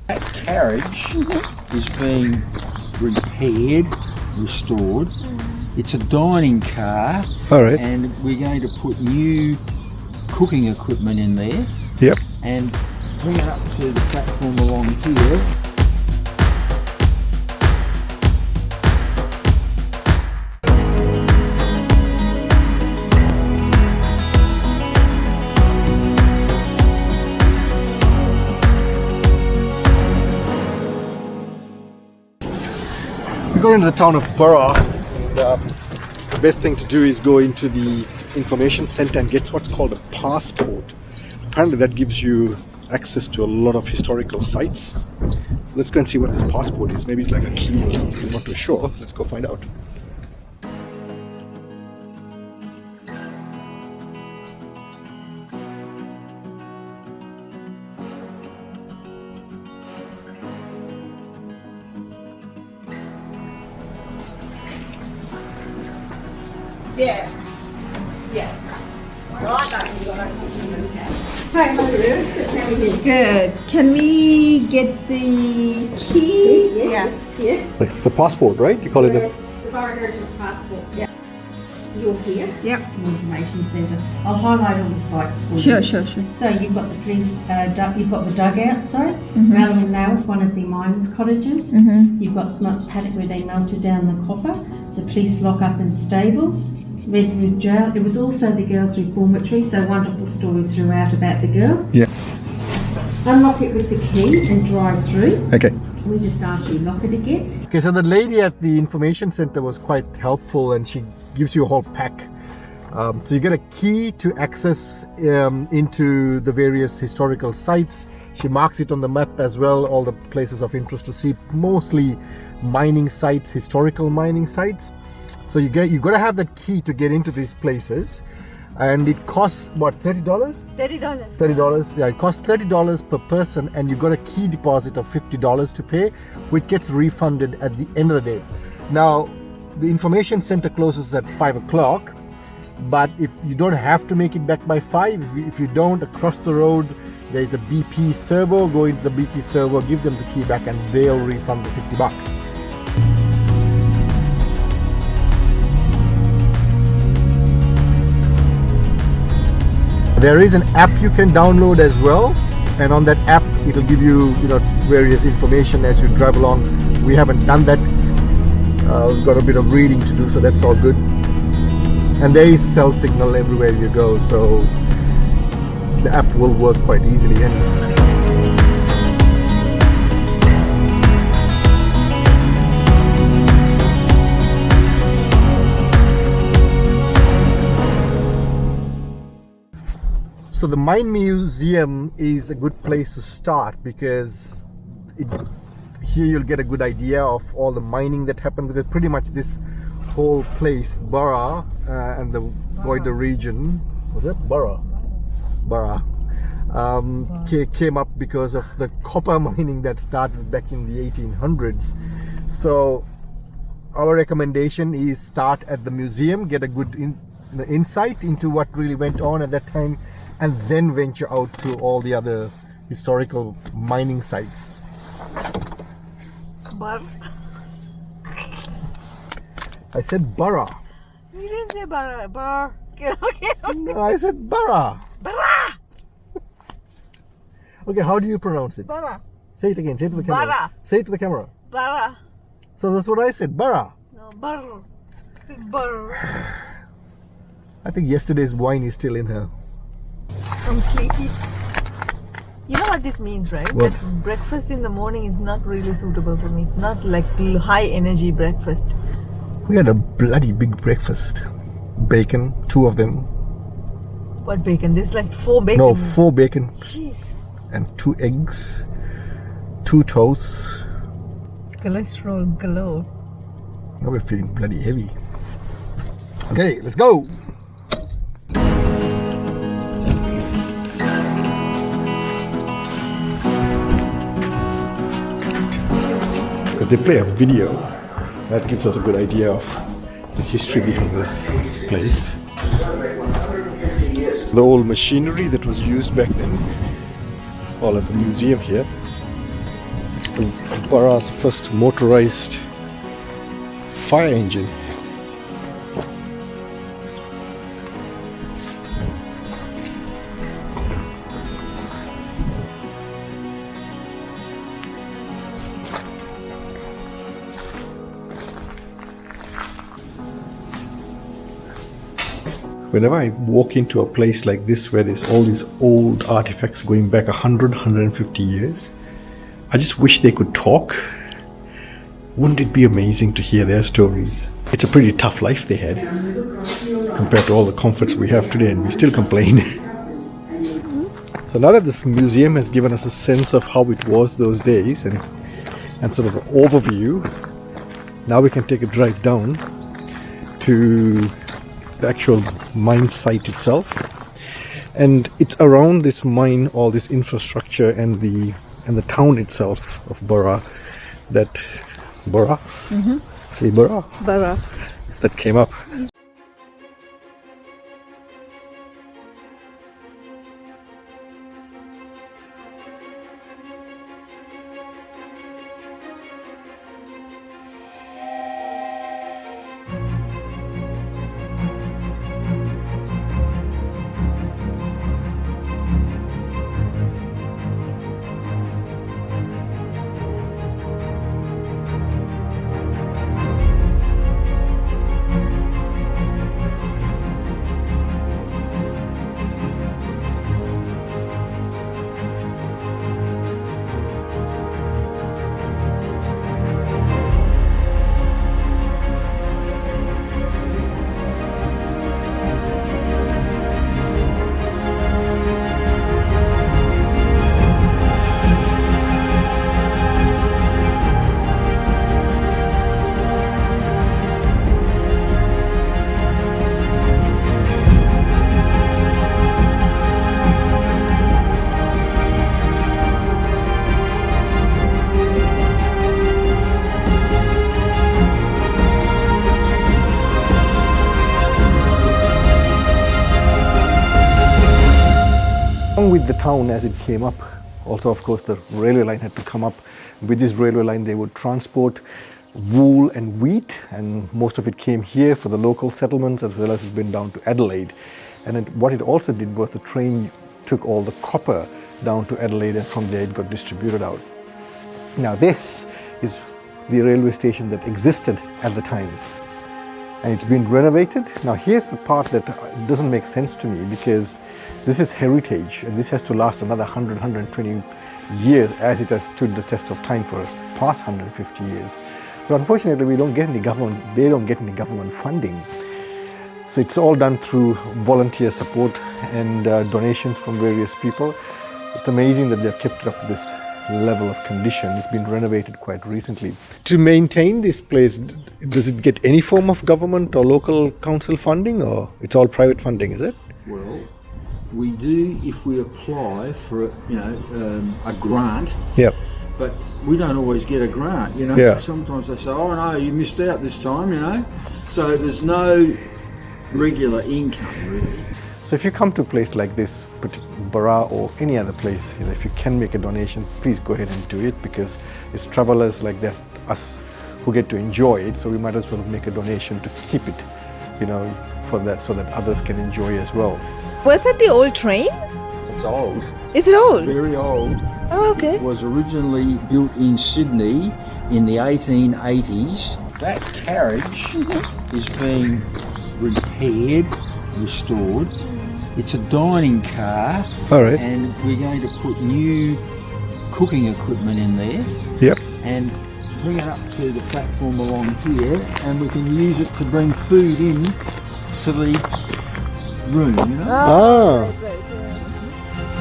That carriage is being repaired, restored. It's a dining car. All right. And we're going to put new cooking equipment in there. Yep. And bring it up to the platform along here. We go into the town of Burra. The best thing to do is go into the information center and get what's called a passport. Apparently that gives you access to a lot of historical sites. Let's go and see what this passport is. Maybe it's like a key or something. I'm not too sure. Let's go find out. Yeah. Good. Can we get the key? Yeah. It's the passport, right? You call it a... The Burra Heritage Passport. Yeah. You're here. Yep. Information Centre. I'll highlight all the sites for you. Sure. So you've got the police, you've got the dugout, Rowland Nails, one of the miners' cottages. You've got Smuts Paddock where they melted down the copper. The police lock up and stables. Redwood Jail. It was also the girls' reformatory, so wonderful stories throughout about the girls. Yeah. Unlock it with the key and drive through. Okay. We just ask you lock it again. Okay, so the lady at the information center was quite helpful and she gives you a whole pack. So you get a key to access into the various historical sites. She marks it on the map as well, all the places of interest to see, mostly mining sites, historical mining sites. So you got to have that key to get into these places, and it costs what, $30? $30. Yeah, it costs $30 per person, and you got a key deposit of $50 to pay, which gets refunded at the end of the day. Now, the information center closes at 5 o'clock, but if you don't have to make it back by 5, if you don't, across the road there is a BP servo. Go into the BP servo, give them the key back, and they'll refund the $50. There is an app you can download as well, and on that app it'll give you, various information as you drive along. We haven't done that. We've got a bit of reading to do, so that's all good. And there is cell signal everywhere you go, so the app will work quite easily. So the Mine Museum is a good place to start because here you'll get a good idea of all the mining that happened, because pretty much this whole place, Burra and the wider region, was it Burra? Came up because of the copper mining that started back in the 1800s. So our recommendation is start at the museum, get a good insight into what really went on at that time, and then venture out to all the other historical mining sites. I said Burra. You didn't say Burra. Okay. No, I said Burra. Burra. Okay, how do you pronounce it? Burra. Say it again. Say it to the camera. Burra. Say it to the camera. Burra. So that's what I said. Burra. No, Burra. Burra. I think yesterday's wine is still in her. I'm sleepy. You know what this means, right? What? That breakfast in the morning is not really suitable for me. It's not like high energy breakfast. We had a bloody big breakfast. Bacon, 2 of them. What bacon? There's like 4 bacon. No, 4 bacon. Jeez. And 2 eggs, 2 toasts. Cholesterol galore. Now we're feeling bloody heavy. Okay, let's go. They play a video that gives us a good idea of the history behind this place. The old machinery that was used back then, all at the museum here. Burra's first motorized fire engine. Whenever I walk into a place like this where there's all these old artifacts going back 100, 150 years, I just wish they could talk. Wouldn't it be amazing to hear their stories? It's a pretty tough life they had compared to all the comforts we have today, and we still complain. So now that this museum has given us a sense of how it was those days and sort of an overview, now we can take a drive down to the actual mine site itself. And it's around this mine, all this infrastructure and the town itself of Burra that Burra? Say Burra? Burra. That came up. With the town as it came up, also of course the railway line had to come up. With this railway line they would transport wool and wheat, and most of it came here for the local settlements, as well as it's been down to Adelaide. And what it also did was the train took all the copper down to Adelaide, and from there it got distributed out. Now this is the railway station that existed at the time, and it's been renovated. Now here's the part that doesn't make sense to me, because this is heritage and this has to last another 100, 120 years, as it has stood the test of time for the past 150 years. But unfortunately we don't get any government, they don't get any government funding. So it's all done through volunteer support and donations from various people. It's amazing that they've kept it up to this level of condition. It's been renovated quite recently. To maintain this place, does it get any form of government or local council funding, or it's all private funding, is it? Well, we do if we apply for a grant. Yep. But we don't always get a grant, Yeah. Sometimes they say, oh no, you missed out this time, So there's no regular income really. So if you come to a place like this, Burra or any other place, if you can make a donation, please go ahead and do it, because it's travelers like that, us, who get to enjoy it. So we might as well make a donation to keep it, for that, so that others can enjoy as well. Was that the old train? It's old. Is it old? Very old. Oh, okay. It was originally built in Sydney in the 1880s. That carriage is being repaired, restored. It's a dining car. All right. And we're going to put new cooking equipment in there. Yep. And bring it up to the platform along here, and we can use it to bring food in to the room, Ah.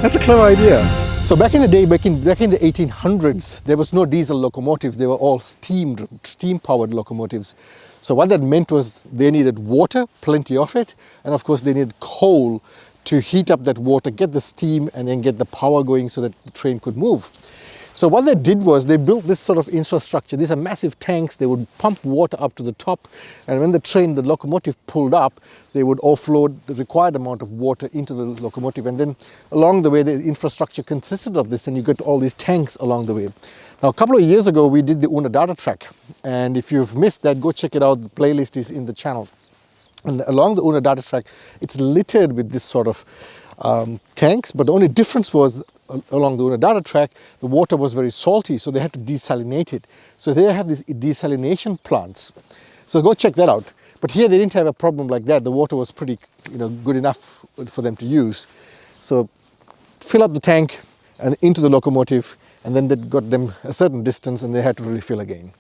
That's a clever idea. So back in the day, back in the 1800s, there was no diesel locomotives. They were all steam-powered locomotives. So what that meant was they needed water, plenty of it, and of course they needed coal to heat up that water, get the steam, and then get the power going so that the train could move. So what they did was they built this sort of infrastructure. These are massive tanks. They would pump water up to the top, and when the locomotive pulled up, they would offload the required amount of water into the locomotive, and then along the way the infrastructure consisted of this, and you get all these tanks along the way. Now, a couple of years ago, we did the Udawatta track, and if you've missed that, go check it out. The playlist is in the channel. And along the Udawatta track, it's littered with this sort of tanks, but the only difference was along the Udawatta track, the water was very salty, so they had to desalinate it. So they have these desalination plants. So go check that out. But here they didn't have a problem like that. The water was pretty, good enough for them to use. So fill up the tank and into the locomotive, and then that got them a certain distance and they had to refill again.